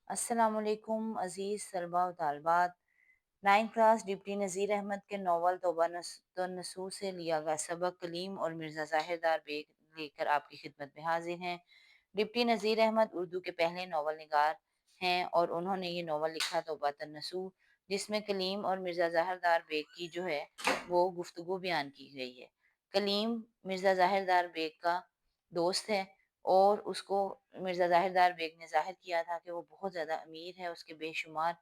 अस्सलाम वालेकुम अज़ीज़ तलबा व तालिबात। 9th क्लास डिप्टी नज़ीर अहमद के नावल तौबा नसूह से लिया गया सबक कलीम और मिर्ज़ा ज़ाहिरदार बेग लेकर आपकी खिदमत में हाजिर हैं। डिप्टी नज़ीर अहमद उर्दू के पहले नावल निगार हैं और उन्होंने ये नावल लिखा तौबा नसूह, जिसमें कलीम और मिर्ज़ा ज़ाहिरदार बेग की जो है वो गुफ्तगू बयान की गई है। कलीम मिर्ज़ा ज़ाहिरदार बेग का दोस्त है और उसको मिर्ज़ा ज़ाहिरदार बेग ने ज़ाहिर किया था कि वो बहुत ज़्यादा अमीर है, उसके बेशुमार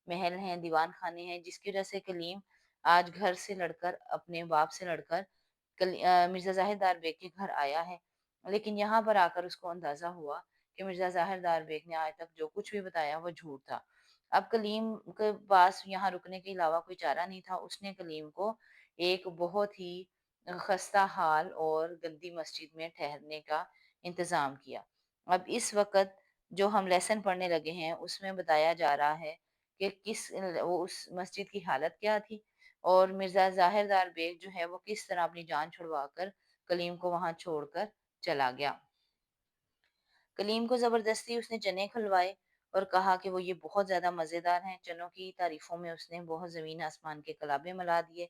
महल हैं, दीवान खाने हैं, जिसकी वजह से कलीम आज घर से लड़कर अपने बाप से लड़कर मिर्ज़ा ज़ाहिरदार बेग के घर आया है। लेकिन यहाँ पर आकर उसको अंदाज़ा हुआ कि मिर्ज़ा ज़ाहिरदार बेग ने आज तक जो कुछ भी बताया वो झूठ था। अब कलीम के पास यहाँ रुकने के अलावा कोई चारा नहीं था। उसने कलीम को एक बहुत ही खस्ता हाल और गंदी मस्जिद में ठहरने का इंतज़ाम किया। अब इस वक़्त जो हम लेसन पढ़ने लगे हैं, उसमें बताया जा रहा है कि वो उस मस्जिद की हालत क्या थी और मिर्ज़ा ज़ाहिरदार बेग जो है वो किस तरह अपनी जान छुड़वा कर कलीम को वहाँ छोड़कर चला गया। कलीम को ज़बरदस्ती उसने चने खिलवाए और कहा कि वो ये बहुत ज़्यादा मज़ेदार हैं। चनों की तारीफ़ों में उसने बहुत ज़मीन आसमान के कलाबे मिला दिए।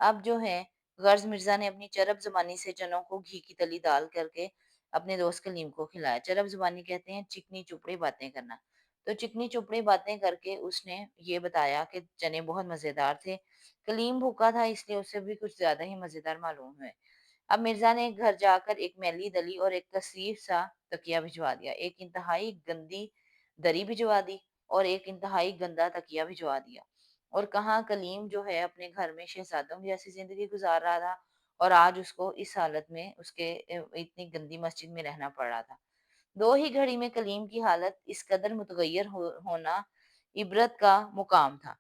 अब जो है गर्ज मिर्ज़ा ने अपनी चरब ज़ुबानी से चनों को घी की तली डाल करके अपने दोस्त कलीम को खिलाया। चरब ज़ुबानी कहते हैं चिकनी चुपड़ी बातें करना। तो चिकनी चुपड़ी बातें करके उसने ये बताया कि चने बहुत मज़ेदार थे। कलीम भूखा था इसलिए उसे भी कुछ ज़्यादा ही मज़ेदार मालूम हुए। अब मिर्ज़ा ने घर जाकर एक मैली दली और एक कसीर सा तकिया भिजवा दिया। एक इंतहाई गंदी दरी भिजवा दी और एक इंतहाई गंदा तकिया भिजवा दिया। और कहाँ कलीम जो है अपने घर में शहजादों जैसी ज़िंदगी गुज़ार रहा था और आज उसको इस हालत में उसके इतनी गंदी मस्जिद में रहना पड़ रहा था। दो ही घड़ी में कलीम की हालत इस कदर मुतगैर होना इबरत का मुकाम था।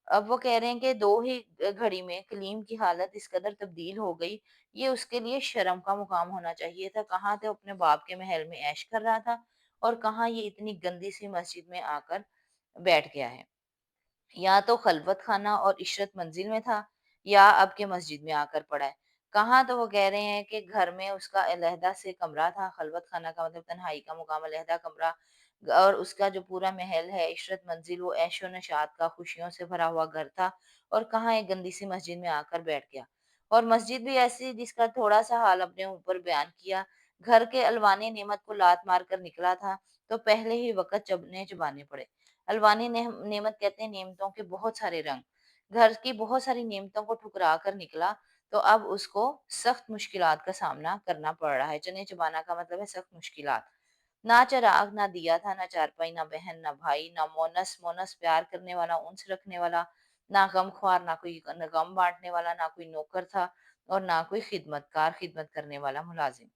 अब वो कह रहे हैं कि 2 ही घड़ी में कलीम की हालत इस कदर तब्दील हो गई, ये उसके लिए शर्म का मुकाम होना चाहिए था। कहाँ तो अपने बाप के महल में ऐश कर रहा था और कहाँ ये इतनी गंदी सी मस्जिद में आकर बैठ गया है। या तो खलवत खाना और इशरत मंजिल में था या अब के मस्जिद में आकर पड़ा है। कहाँ तो वो कह रहे हैं कि घर में उसका अलहदा से कमरा था, खलवत खाना का मतलब तन्हाई का मुकाम, अलहदा कमरा और उसका जो पूरा महल है, इशरत मंजिल, वो ऐशो नशात का खुशियों से भरा हुआ घर था और कहाँ एक गंदी सी मस्जिद में आकर बैठ गया। और मस्जिद भी ऐसी जिसका थोड़ा सा हाल अपने ऊपर बयान किया। घर के अलवाने नेमत को लात मार कर निकला था तो पहले ही वक़्त चबने चबाने पड़े। अलवानी नेमत कहते हैं नेमतों के बहुत सारे रंग। घर की बहुत सारी नेमतों को ठुकरा कर निकला तो अब उसको सख्त मुश्किलात का सामना करना पड़ रहा है। चने चबाना का मतलब है सख्त मुश्किलात। ना चिराग, ना दिया था, ना चारपाई, ना बहन, ना भाई, ना मोनस, मोनस प्यार करने वाला, उन्स रखने वाला, ना गमख्वार, ना कोई गम बाँटने वाला, ना कोई नौकर था और ना कोई खिदमतकार, खिदमत करने वाला मुलाजिम।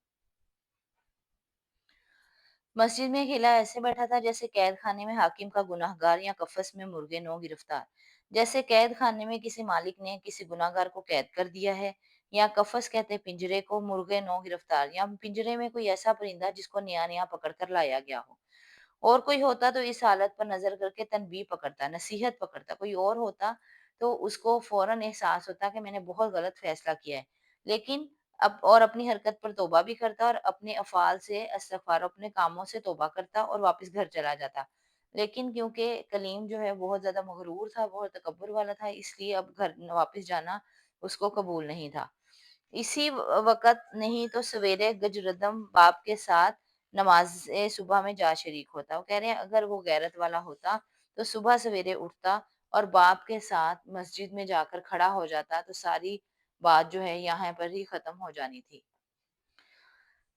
मस्जिद में अकेला ऐसे बैठा था जैसे कैद खाने में हाकिम का गुनाहगार या कफस में मुर्गे नो गिरफ्तार। जैसे कैद खाने में किसी मालिक ने किसी गुनाहगार को कैद कर दिया है या कफस कहते पिंजरे को, मुर्गे नो गिरफ्तार या पिंजरे में कोई ऐसा परिंदा जिसको नया नया पकड़ कर लाया गया हो। और कोई होता तो इस हालत पर नजर करके तनबीह पकड़ता, नसीहत पकड़ता। कोई और होता तो उसको फौरन एहसास होता कि मैंने बहुत गलत फैसला किया है। लेकिन अब और अपनी हरकत पर तौबा भी करता और अपने अफ़ाल से इस्तिग़फ़ार, अपने कामों से तौबा करता और वापस घर चला जाता। लेकिन क्योंकि कलीम जो है बहुत ज़्यादा मग़रूर था, बहुत तकब्बुर वाला था, इसलिए अब घर वापस जाना उसको कबूल नहीं था। इसी वक़्त नहीं तो सवेरे गजरदम बाप के साथ नमाज़ सुबह में जा शरीक होता। वो कह रहे हैं अगर वो गैरत वाला होता तो सुबह सवेरे उठता और बाप के साथ मस्जिद में जाकर खड़ा हो जाता तो सारी बात जो है यहाँ पर ही ख़त्म हो जानी थी।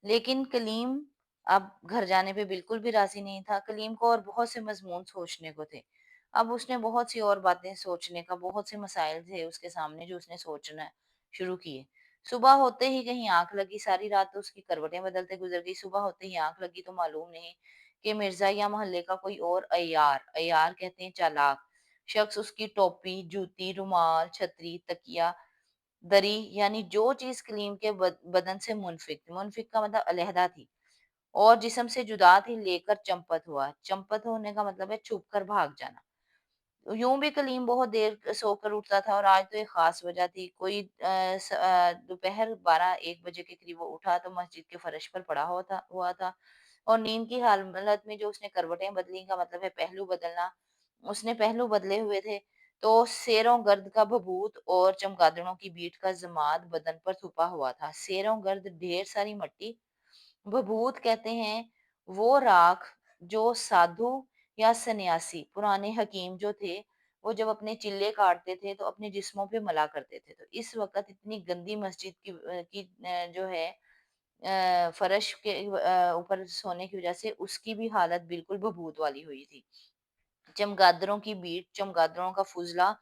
लेकिन कलीम अब घर जाने पे बिल्कुल भी राज़ी नहीं था। कलीम को और बहुत से मज़मून सोचने को थे। अब उसने बहुत सी और बातें सोचने का, बहुत से मसाइल थे उसके सामने जो उसने सोचना शुरू किए। सुबह होते ही कहीं आँख लगी, सारी रात तो उसकी करवटें बदलते गुज़र गई। सुबह होते ही आँख लगी तो मालूम नहीं कि मिर्ज़ा या मोहल्ले का कोई और अय्यार, अय्यार कहते हैं चालाक शख्स उसकी टोपी, जूती, रुमाल, छतरी, तकिया, दरी यानी जो चीज़ कलीम के बदन से मुनफ़िक थी, मुनफ़िक का मतलब अलहदा थी और जिस्म से जुदा थी, लेकर चंपत हुआ। चंपत होने का मतलब है छुप कर भाग जाना। यूँ भी कलीम बहुत देर सोकर उठता था और आज तो एक ख़ास वजह थी। कोई दोपहर 12-1 बजे के करीब वो उठा तो मस्जिद के फ़र्श पर पड़ा हुआ था। اور نیند کی حالت میں جو اس نے کروٹیں بدلی کا مطلب ہے پہلو بدلنا، اس نے پہلو بدلے ہوئے تھے، تو سیروں گرد کا بھبوت اور چمگادڑوں کی بیٹ کا ضماد بدن پر تھپا ہوا تھا۔ سیروں گرد ڈھیر ساری مٹی، بھبوت کہتے ہیں وہ راکھ جو سادھو یا سنیاسی پرانے حکیم جو تھے وہ جب اپنے چلے کاٹتے تھے تو اپنے جسموں پہ ملا کرتے تھے، تو اس وقت اتنی گندی مسجد کی جو ہے فرش کے اوپر سونے کی وجہ سے اس کی بھی حالت بالکل بھبوت والی ہوئی تھی۔ چمگادڑوں کی بیٹ، چمگادڑوں کا فضلہ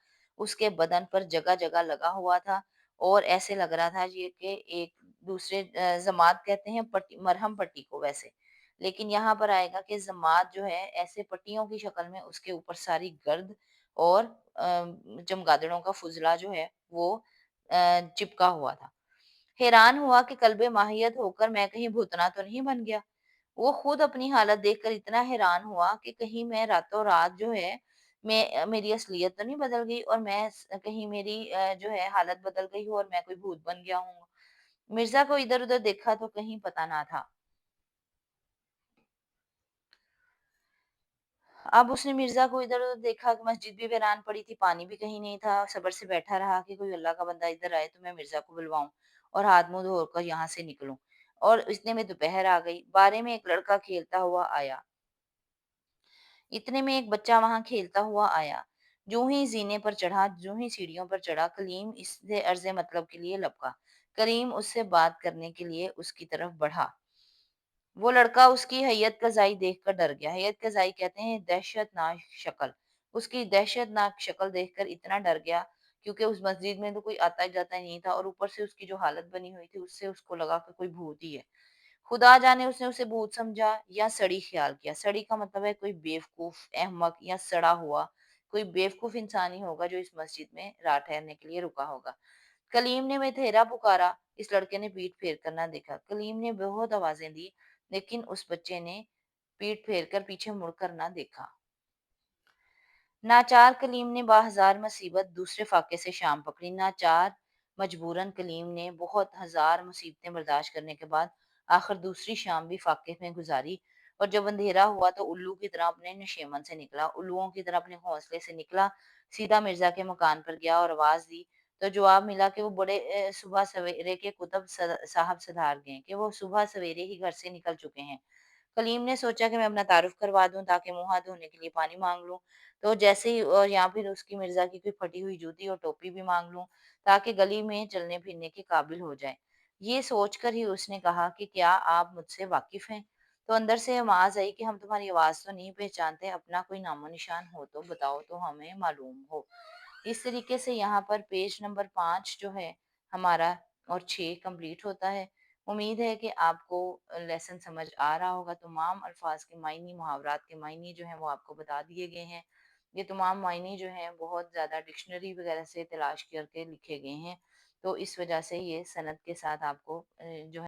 اس کے بدن پر جگہ جگہ لگا ہوا تھا اور ایسے لگ رہا تھا یہ کہ ایک دوسرے ضماد کہتے ہیں پٹی، مرہم پٹی کو ویسے، لیکن یہاں پر آئے گا کہ ضماد جو ہے ایسے پٹیوں کی شکل میں اس کے اوپر ساری گرد اور چمگادڑوں کا فضلہ جو ہے وہ چپکا ہوا تھا۔ حیران ہوا کہ کلب ماہیت ہو کر میں کہیں بھوتنا تو نہیں بن گیا۔ وہ خود اپنی حالت دیکھ کر اتنا حیران ہوا کہ کہیں میں راتوں رات جو ہے میں میری اصلیت تو نہیں بدل گئی اور میں کہیں میری جو ہے حالت بدل گئی ہوں اور میں کوئی بھوت بن گیا ہوں۔ مرزا کو ادھر ادھر دیکھا تو کہیں پتہ نہ تھا۔ اب اس نے مرزا کو ادھر ادھر دیکھا کہ مسجد بھی ویران پڑی تھی، پانی بھی کہیں نہیں تھا، صبر سے بیٹھا رہا کہ کوئی اللہ کا بندہ ادھر آئے تو میں مرزا کو بلواؤں اور ہاتھ منہ دھو کر یہاں سے نکلوں۔ اور اتنے میں دوپہر آ گئی، بارے میں ایک لڑکا کھیلتا ہوا آیا، اتنے میں ایک بچہ وہاں کھیلتا ہوا آیا، جو ہی زینے پر چڑھا، جو ہی سیڑھیوں پر چڑھا، کلیم اس سے عرض مطلب کے لیے لپکا۔ کریم اس سے بات کرنے کے لیے اس کی طرف بڑھا۔ وہ لڑکا اس کی حیت قضائی دیکھ کر ڈر گیا۔ حیت قضائی کہتے ہیں دہشت ناک شکل۔ اس کی دہشت ناک شکل دیکھ کر اتنا ڈر گیا کیونکہ اس مسجد میں تو کوئی آتا جاتا ہی نہیں تھا اور اوپر سے اس کی جو حالت بنی ہوئی تھی اس سے اس کو لگا کہ کوئی بھوت ہی ہے۔ خدا جانے اس نے اسے بھوت سمجھا یا سڑی خیال کیا۔ سڑی کا مطلب ہے کوئی بیوقوف، احمق یا سڑا ہوا، کوئی بیوقوف انسان ہی ہوگا جو اس مسجد میں رات ٹھہرنے کے لیے رکا ہوگا۔ کلیم نے میں تھیرا پکارا، اس لڑکے نے پیٹ پھیر کر نہ دیکھا۔ کلیم نے بہت آوازیں دی لیکن اس بچے نے پیٹ پھیر کر پیچھے مڑ کر نہ دیکھا۔ ناچار کلیم نے باہزار مصیبت دوسرے فاقے سے شام پکڑی۔ ناچار مجبوراً کلیم نے بہت ہزار مصیبتیں برداشت کرنے کے بعد آخر دوسری شام بھی فاقے میں گزاری، اور جب اندھیرا ہوا تو الو کی طرح اپنے نشیمن سے نکلا، الوؤں کی طرح اپنے گھونسلے سے نکلا، سیدھا مرزا کے مکان پر گیا اور آواز دی تو جواب ملا کہ وہ بڑے صبح سویرے کے کتب صاحب سدھار گئے، کہ وہ صبح سویرے ہی گھر سے نکل چکے ہیں۔ کلیم نے سوچا کہ میں اپنا تعارف کروا دوں تاکہ منہ ہاتھ دھونے کے لیے پانی مانگ لوں، تو جیسے ہی اور یہاں پھر اس کی مرزا کی کوئی پھٹی ہوئی جوتی اور ٹوپی بھی مانگ لوں تاکہ گلی میں چلنے پھرنے کے قابل ہو جائے۔ یہ سوچ کر ہی اس نے کہا کہ کیا آپ مجھ سے واقف ہیں؟ تو اندر سے آواز آئی کہ ہم تمہاری آواز تو نہیں پہچانتے، اپنا کوئی نام و نشان ہو تو بتاؤ تو ہمیں معلوم ہو۔ اس طریقے سے یہاں پر پیج نمبر 5 جو ہے ہمارا اور 6 کمپلیٹ ہوتا ہے۔ امید ہے کہ آپ کو لیسن سمجھ آ رہا ہوگا۔ تمام الفاظ کے معنی، محاورات کے معنی جو ہیں وہ آپ کو بتا دیے گئے ہیں۔ یہ تمام معنی جو ہیں بہت زیادہ ڈکشنری وغیرہ سے تلاش کر کے لکھے گئے ہیں، تو اس وجہ سے یہ سند کے ساتھ آپ کو جو ہے